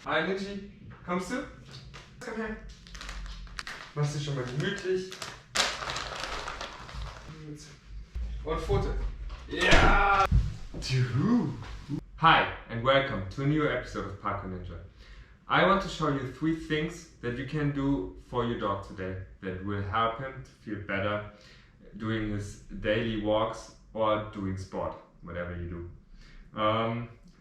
Hi Ninji, kommst du? Komm her. Machst du schon mal gemütlich. Und Foto. Ja! Hi and welcome to a new episode of Parkour Ninja. I want to show you 3 things that you can do for your dog today that will help him to feel better doing his daily walks or doing sport, whatever you do.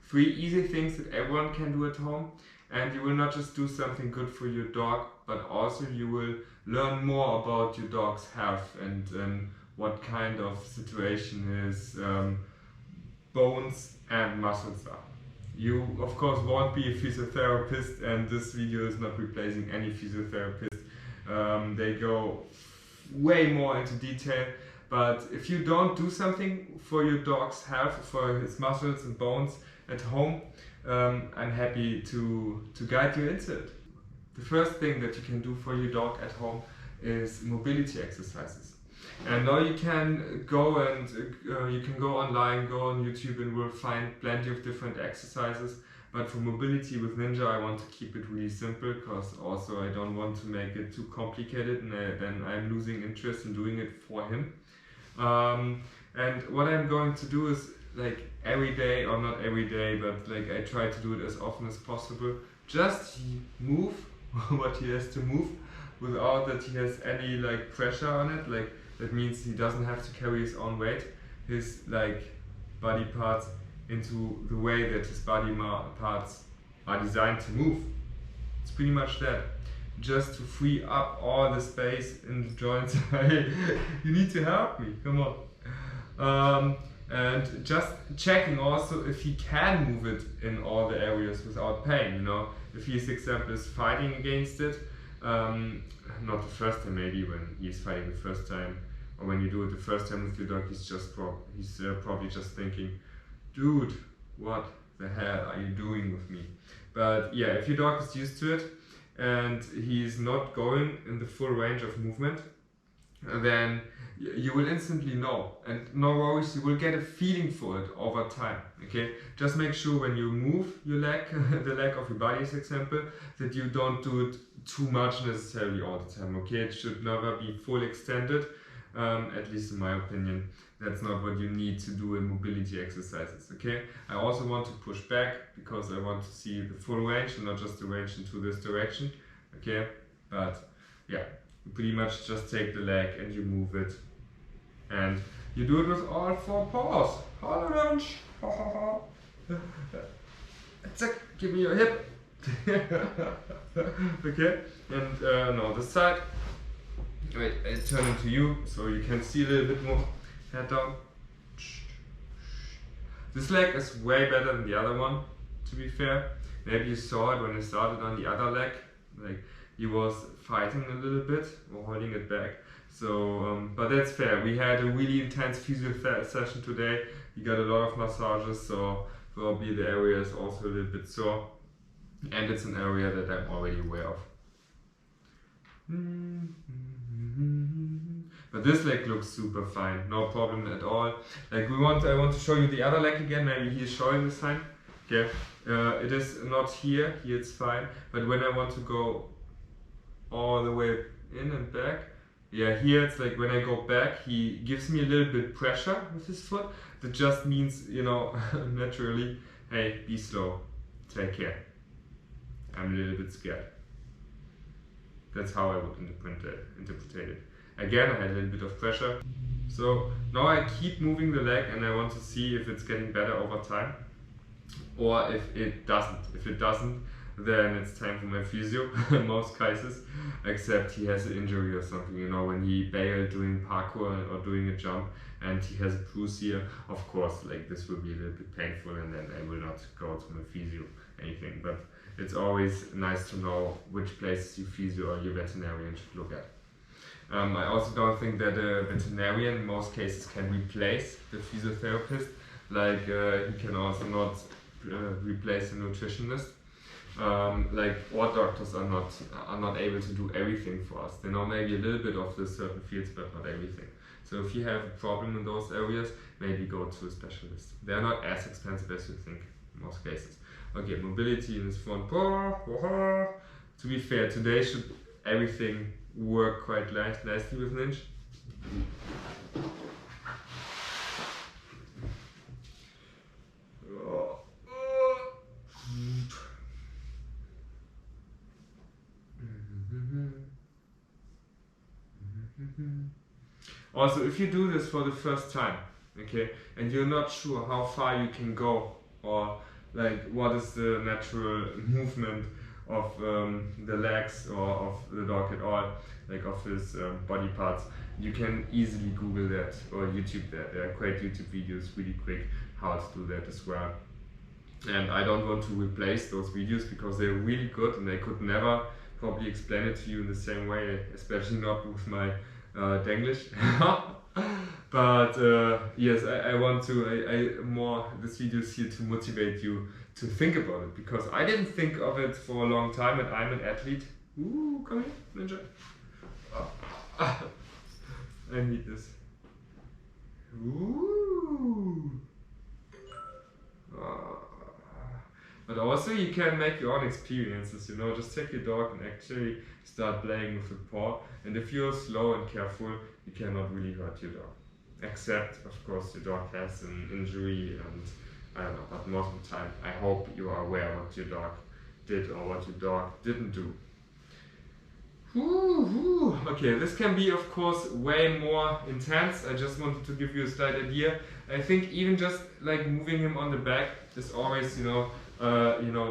3 easy things that everyone can do at home, and you will not just do something good for your dog, but also you will learn more about your dog's health and what kind of situation his bones and muscles are. You of course won't be a physiotherapist, and this video is not replacing any physiotherapist. They go way more into detail, but if you don't do something for your dog's health, for his muscles and bones at home, I'm happy to guide you into it. The first thing that you can do for your dog at home is mobility exercises. And now you can go and you can go online, go on YouTube, and we'll find plenty of different exercises. But for mobility with Ninja, I want to keep it really simple, because also I don't want to make it too complicated, and then I'm losing interest in doing it for him. And what I'm going to do is, like, every day, or not every day, but like I try to do it as often as possible, just move what he has to move without that he has any like pressure on it. Like, that means he doesn't have to carry his own weight, his like body parts into the way that his body parts are designed to move. It's pretty much that. Just to free up all the space in the joints. You need to help me, come on. And just checking also if he can move it in all the areas without pain, you know. If he, for example, is fighting against it, not the first time, maybe when he's fighting the first time, or when you do it the first time with your dog, he's probably just thinking, dude, what the hell are you doing with me? But yeah, if your dog is used to it and he's not going in the full range of movement, then you will instantly know, and no worries, you will get a feeling for it over time. Okay, just make sure when you move your leg, the leg of your body, for example, that you don't do it too much necessarily all the time. Okay, it should never be full extended, at least in my opinion. That's not what you need to do in mobility exercises. Okay, I also want to push back because I want to see the full range and not just the range into this direction. Okay, but yeah, you pretty much just take the leg and you move it, and you do it with all 4 paws. Hold on, give me your hip. Okay, and now this side. Wait, I turn it to you so you can see a little bit more. Head down. This leg is way better than the other one, to be fair. Maybe you saw it when I started on the other leg. Like, he was fighting a little bit or holding it back. So, but that's fair. We had a really intense physio session today. We got a lot of massages, so probably the area is also a little bit sore. And it's an area that I'm already aware of. But this leg looks super fine, no problem at all. Like, I want to show you the other leg again. Maybe he's showing this time. Okay, it is not here. Here it's fine. But when I want to go all the way in and back, yeah, here it's like when I go back, he gives me a little bit pressure with his foot. That just means, you know, naturally, hey, be slow, take care. I'm a little bit scared. That's how I would interpret it. Again, I had a little bit of pressure. So now I keep moving the leg, and I want to see if it's getting better over time, or if it doesn't. If it doesn't, then it's time for my physio in most cases, except he has an injury or something, you know, when he bailed doing parkour or doing a jump and he has a bruise here. Of course, like, this will be a little bit painful, and then I will not go to my physio anything, but it's always nice to know which places your physio or your veterinarian should look at. I also don't think that a veterinarian in most cases can replace the physiotherapist. Like, he can also not replace a nutritionist. Like, all doctors are not able to do everything for us. They know maybe a little bit of the certain fields, but not everything. So if you have a problem in those areas, maybe go to a specialist. They are not as expensive as you think. in most cases. Okay, mobility in his front paw. To be fair, today should everything work quite nicely with Ninja. Also, if you do this for the first time, okay, and you're not sure how far you can go, or like what is the natural movement of the legs or of the dog at all, like of his body parts, you can easily Google that or YouTube that. There are great YouTube videos, really quick, how to do that as well. And I don't want to replace those videos because they're really good and I could never probably explain it to you in the same way, especially not with my Denglish. But yes, I want to, this video is here to motivate you to think about it, because I didn't think of it for a long time, and I'm an athlete. Ooh, come here, Ninja. I need this. Ooh. But also you can make your own experiences, you know, just take your dog and actually start playing with the paw. And if you're slow and careful, you cannot really hurt your dog. Except, of course, your dog has an injury and I don't know, but most of the time I hope you are aware what your dog did or what your dog didn't do. Okay, this can be of course way more intense. I just wanted to give you a slight idea. I think even just like moving him on the back is always, you know,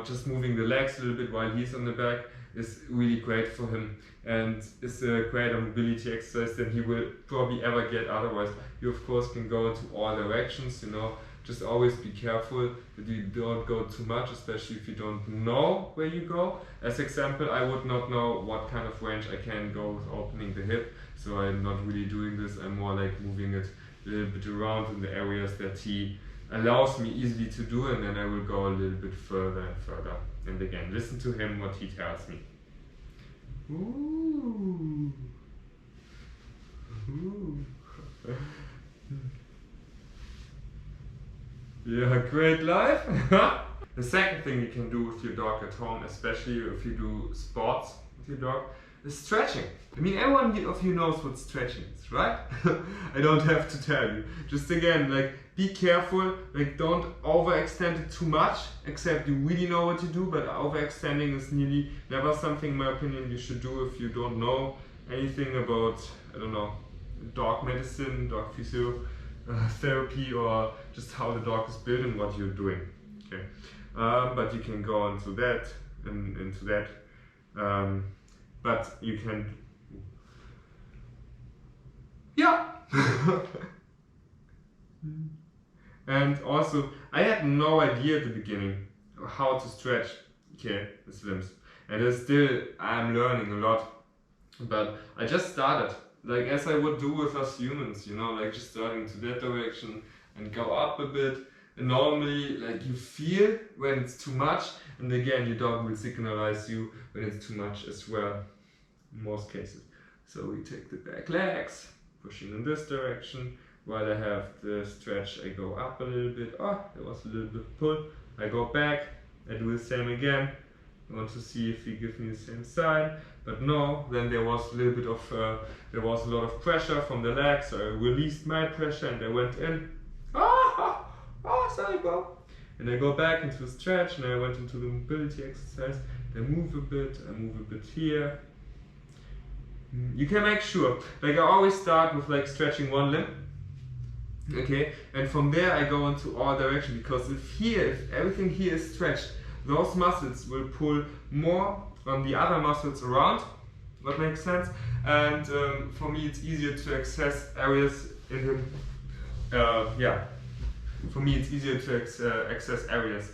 just moving the legs a little bit while he's on the back is really great for him, and it's a greater mobility exercise than he will probably ever get otherwise. You of course can go into all directions, you know, just always be careful that you don't go too much, especially if you don't know where you go. As example, I would not know what kind of range I can go with opening the hip, so I'm not really doing this. I'm more like moving it a little bit around in the areas that he allows me easily to do, and then I will go a little bit further and further. And again, listen to him, what he tells me. Ooh. Ooh. Yeah, great life. The second thing you can do with your dog at home, especially if you do sports with your dog, is stretching. I mean, everyone of you knows what stretching is, right? I don't have to tell you. Just again, like, be careful, like don't overextend it too much, except you really know what you do, but overextending is nearly never something, in my opinion, you should do if you don't know anything about, I don't know, dog medicine, dog physiotherapy, or just how the dog is built and what you're doing. Okay, but you can go into that, but you can, yeah. And also, I had no idea at the beginning how to stretch, okay, his limbs. And I'm learning a lot. But I just started, like as I would do with us humans, you know, like just starting to that direction and go up a bit. And normally, like you feel when it's too much, and again, your dog will signalize you when it's too much as well, in most cases. So we take the back legs, pushing in this direction. While I have the stretch, I go up a little bit. Oh, there was a little bit of pull. I go back, I do the same again. I want to see if he gives me the same sign, but no. Then there was a little bit of, there was a lot of pressure from the legs, so I released my pressure and I went in. Sorry, bro. And I go back into the stretch and I went into the mobility exercise. I move a bit here. You can make sure, like I always start with like stretching one limb. Okay, and from there I go into all directions, because if everything here is stretched, those muscles will pull more on the other muscles around. That makes sense. And for me it's easier to access areas in him. For me it's easier to access areas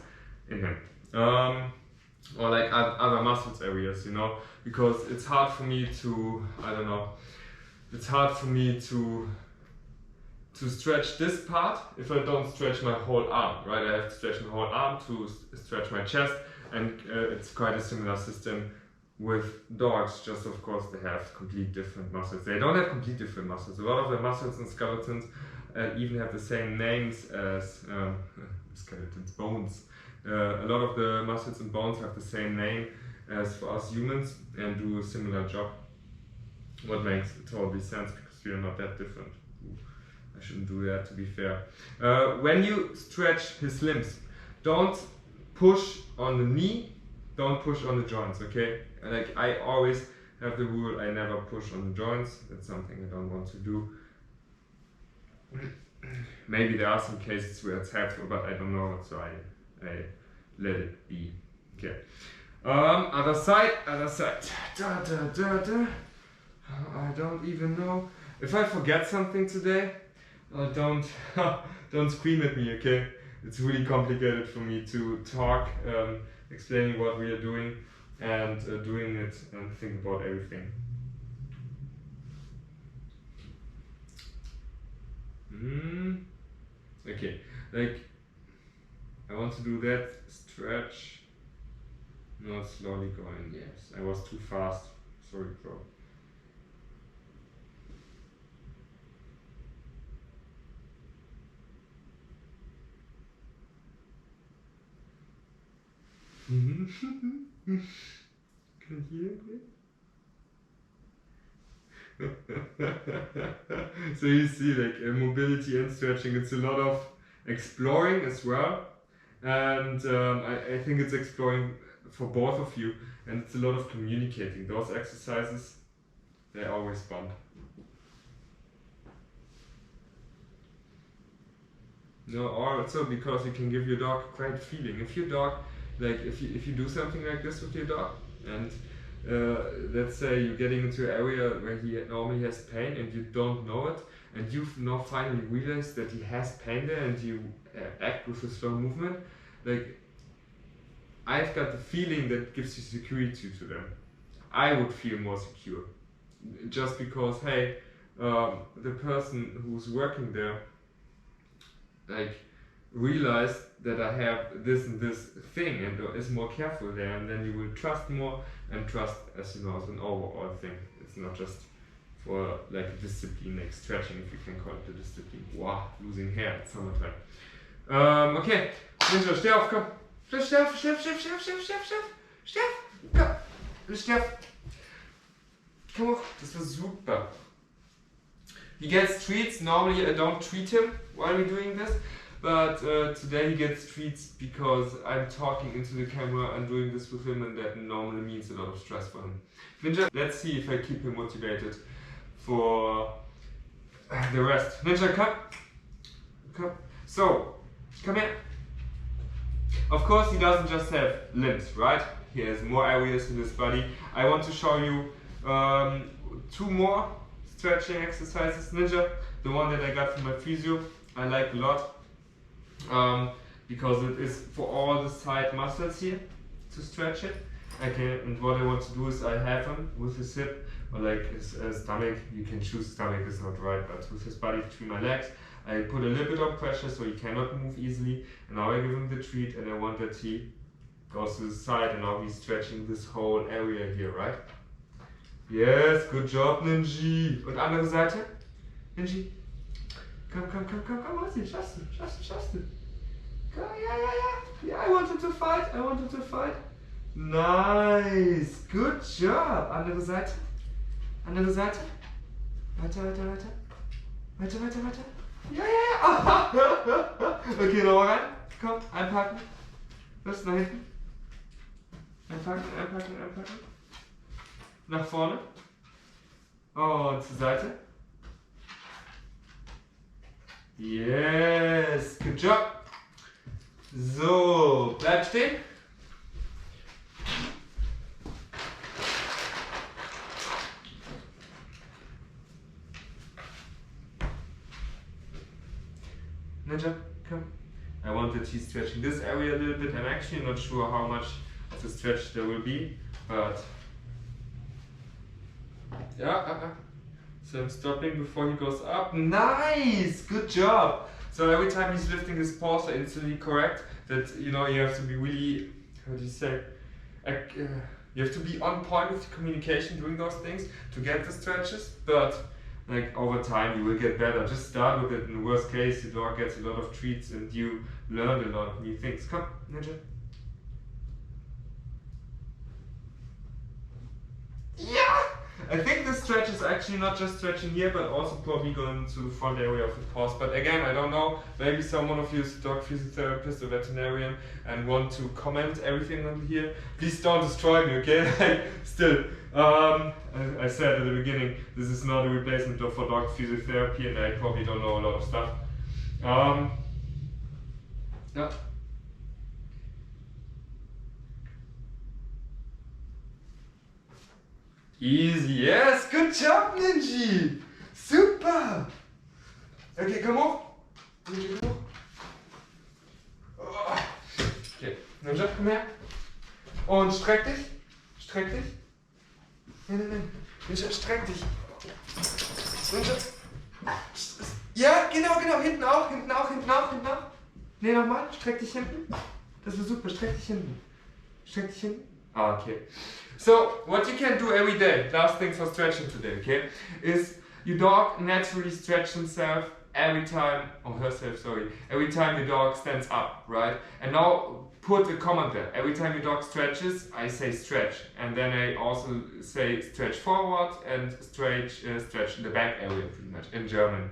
in him. Or like other muscles areas, you know, because it's hard for me to, I don't know, it's hard for me to stretch this part if I don't stretch my whole arm, right? I have to stretch my whole arm to stretch my chest, and it's quite a similar system with dogs, just of course they have complete different muscles. They don't have complete different muscles. A lot of the muscles and skeletons even have the same names as skeletons, bones. A lot of the muscles and bones have the same name as for us humans and do a similar job. What makes totally sense because we are not that different. I shouldn't do that, to be fair. When you stretch his limbs, don't push on the knee, don't push on the joints, okay? Like I always have the rule, I never push on the joints. That's something I don't want to do. Maybe there are some cases where it's helpful, but I don't know, so I let it be. Okay. Other side. Da, da, da, da. I don't even know. If I forget something today, don't scream at me, okay? It's really complicated for me to talk, explaining what we are doing and doing it and think about everything. Okay, like I want to do that stretch. Not slowly going. Yes, I was too fast. Sorry, bro. Can you hear me? So you see, like mobility and stretching, it's a lot of exploring as well, and I think it's exploring for both of you, and it's a lot of communicating. Those exercises, they're always fun. No, also because you can give your dog a great feeling. If your dog, like if you do something like this with your dog, and let's say you're getting into an area where he normally has pain and you don't know it, and you've now finally realized that he has pain there, and you act with a slow movement, like I've got the feeling that gives you security to them. I would feel more secure, just because hey, the person who's working there, like realized that I have this and this thing and is more careful there, and then you will trust more, and trust, as you know, is an overall thing. It's not just for like a discipline, like stretching, if you can call it a discipline. Wow, losing hair, it's summertime. Okay, Ninja, steh auf, komm. Steff, komm. Steff. Komm hoch, das war super. He gets treats. Normally I don't treat him while we're doing this, but today he gets treats because I'm talking into the camera and doing this with him, and that normally means a lot of stress for him. Ninja, let's see if I keep him motivated for the rest. Ninja, come. Come. So, come here. Of course he doesn't just have limbs, right? He has more areas in his body. I want to show you 2 more stretching exercises. Ninja, the one that I got from my physio, I like a lot because it is for all the side muscles here to stretch it. Okay, and what I want to do is I have him with his hip or like his stomach. You can choose stomach, is not right, but with his body between my legs. I put a little bit of pressure so he cannot move easily, and now I give him the treat, and I want that he goes to the side, and now he's stretching this whole area here, right? Yes, good job, Ninji. Und andere Seite. Ninji. Komm, Martin, schaffst du. Komm, ja, I wanted to fight. Nice, good job. Andere Seite. Weiter. Ja. Okay, nochmal rein. Komm, einpacken. Bis nach hinten. Einpacken. Nach vorne. Und zur Seite. Yes, good job. So, bleib stehen. Ninja, come. I want that he's stretching this area a little bit. I'm actually not sure how much of the stretch there will be, but yeah. So I'm stopping before he goes up. Nice, good job. So every time he's lifting his paws, I instantly correct that you have to be really, how do you say, you have to be on point with the communication doing those things to get the stretches, but like over time you will get better. Just start with it. In the worst case, your dog gets a lot of treats and you learned a lot of new things. Come, Ninja. Yeah! I think this stretch is actually not just stretching here, but also probably going to the front area of the paws. But again, I don't know, maybe someone of you is a dog physiotherapist or veterinarian and want to comment everything on here. Please don't destroy me, okay? Like, still, I said at the beginning, this is not a replacement for dog physiotherapy, and I probably don't know a lot of stuff. Yeah. Easy, yes, good job, Ninja! Super! Okay, come on. Ninja, come on. Oh. Okay, Ninja, komm her. Und streck dich. Streck dich. Nein. Ninja, streck dich. Ninja. Ja, genau. Hinten auch. Ne, nochmal. Streck dich hinten. Das ist super. Streck dich hinten. Ah, okay. So, what you can do every day, last thing for stretching today, okay, is your dog naturally stretches himself every time, or herself, sorry, every time your dog stands up, right? And now put a comment there. Every time your dog stretches, I say stretch. And then I also say stretch forward and stretch the back area, pretty much, in German.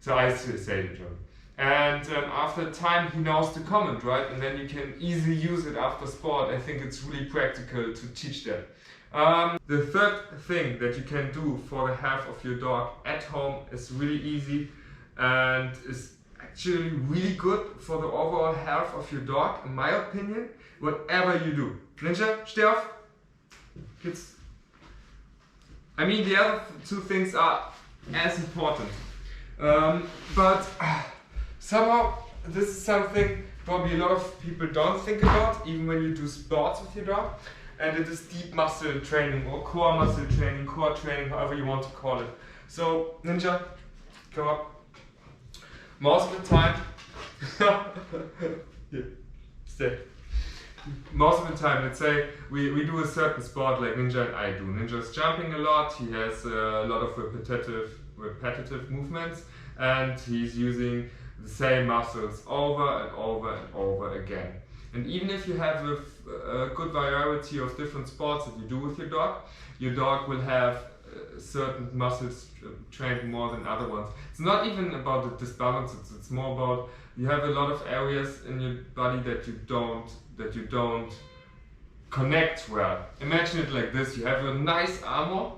So I say it in German. And after time he knows the comment, right? And then you can easily use it after sport. I think it's really practical to teach them. The third thing that you can do for the health of your dog at home is really easy and is actually really good for the overall health of your dog, in my opinion, whatever you do. Ninja, steh auf. Kids. I mean, the other two things are as important. But somehow, this is something probably a lot of people don't think about, even when you do sports with your dog, and it is deep muscle training or core muscle training, core training, however you want to call it. So, Ninja, go up. Most of the time, here, stay. Most of the time, let's say we do a certain sport like Ninja and I do. Ninja's jumping a lot, he has a lot of repetitive movements, and he's using the same muscles over and over again. And even if you have a good variety of different sports that you do with your dog will have certain muscles trained more than other ones. It's not even about the disbalances, it's more about you have a lot of areas in your body that you don't connect well. Imagine it like this, you have a nice armor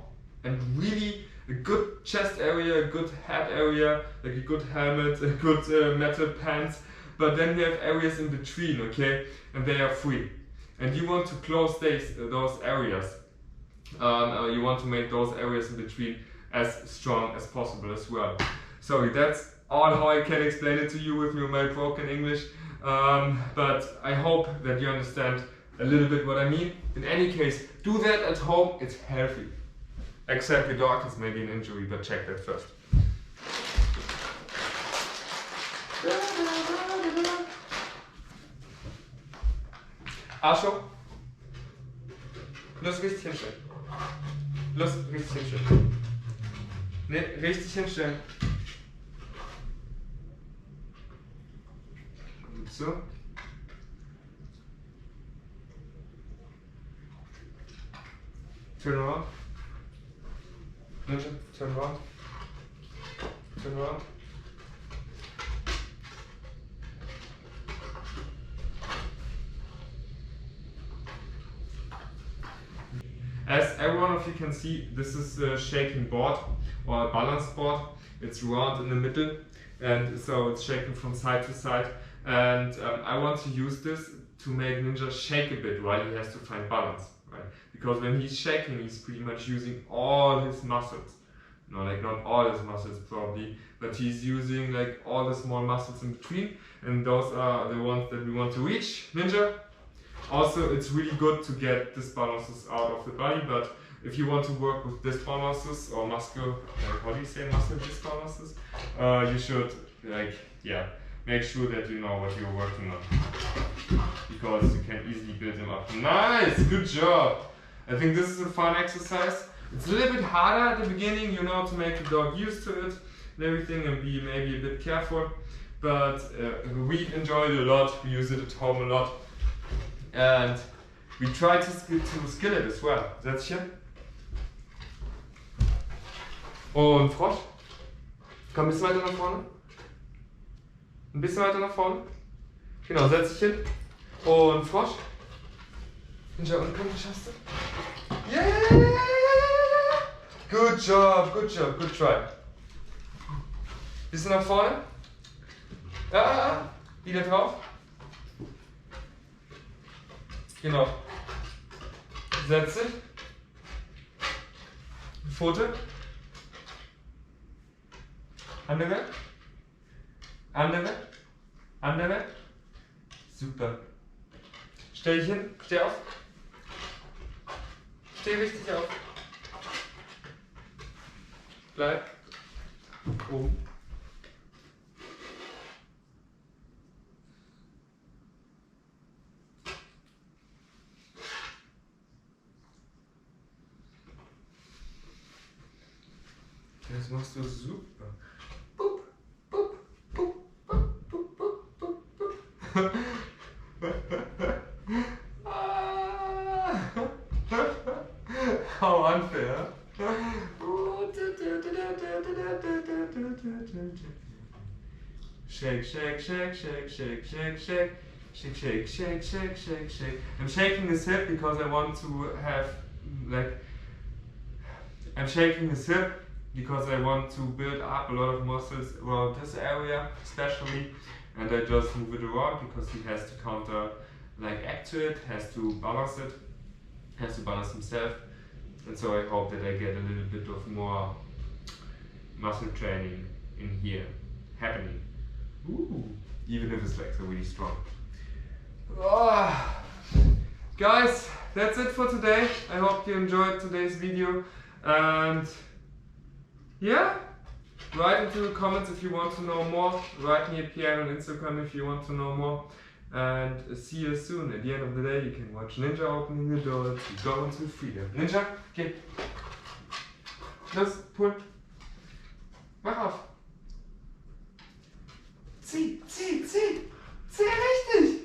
and really a good chest area, a good head area, like a good helmet, a good metal pants, but then you have areas in between, okay, and they are free. And you want to close those areas. You want to make those areas in between as strong as possible as well. Sorry, that's all how I can explain it to you with my broken English, but I hope that you understand a little bit what I mean. In any case, do that at home, it's healthy. Except your dog has maybe an injury, but check that first. Arschloch. Los, richtig hinstellen. Los, richtig hinstellen. Ne, richtig hinstellen. Gut so. Turn around. Ninja, turn around. Turn around. As every one of you can see, this is a shaking board or a balance board. It's round in the middle, and so it's shaking from side to side. And I want to use this to make Ninja shake a bit while he has to find balance, right? Because when he's shaking, he's pretty much using all his muscles. No, like not all his muscles probably, but he's using like all the small muscles in between, and those are the ones that we want to reach. Ninja. Also, it's really good to get disbalances out of the body, but if you want to work with disbalances or muscle, how do you say muscle disbalances? You should make sure that you know what you're working on, because you can easily build them up. Nice, good job. I think this is a fun exercise. It's a little bit harder at the beginning, to make the dog used to it and everything, and be maybe a bit careful. but we enjoy it a lot. We use it at home a lot, and we try to skill it as well. Sätzchen. Und Frosch. Komm ein bisschen weiter nach vorne. Ein bisschen weiter nach vorne. Genau, Sätzchen. Und Frosch. Ninja, und komm, schaffst du? Yeah! Good job, good job, good try. Bisschen nach vorne. Wieder drauf. Genau. Sätze. Pfote. Andere. Andere. Andere. Super. Stell dich hin. Steh auf. Steh richtig auf. Bleib. Oben. Das machst du super. Bup, bup, bup, bup, bup, bup, bup, bup. How unfair. Shake, shake, shake, shake, shake, shake, shake. Shake, shake, shake, shake, shake, shake. I'm shaking his hip because I want to have, like, I'm shaking his hip because I want to build up a lot of muscles around this area, especially. And I just move it around because he has to act to it, has to balance it, has to balance himself. And so I hope that I get a little bit of more muscle training in here happening. Ooh, even if his legs are really strong. Oh. Guys, that's it for today. I hope you enjoyed today's video. And yeah, write into the comments if you want to know more. Write me a PM on Instagram if you want to know more. And see you soon. At the end of the day, you can watch Ninja opening the door to go into freedom. Ninja, geh. Los, pull. Mach auf. Zieh, zieh, zieh. Zieh richtig.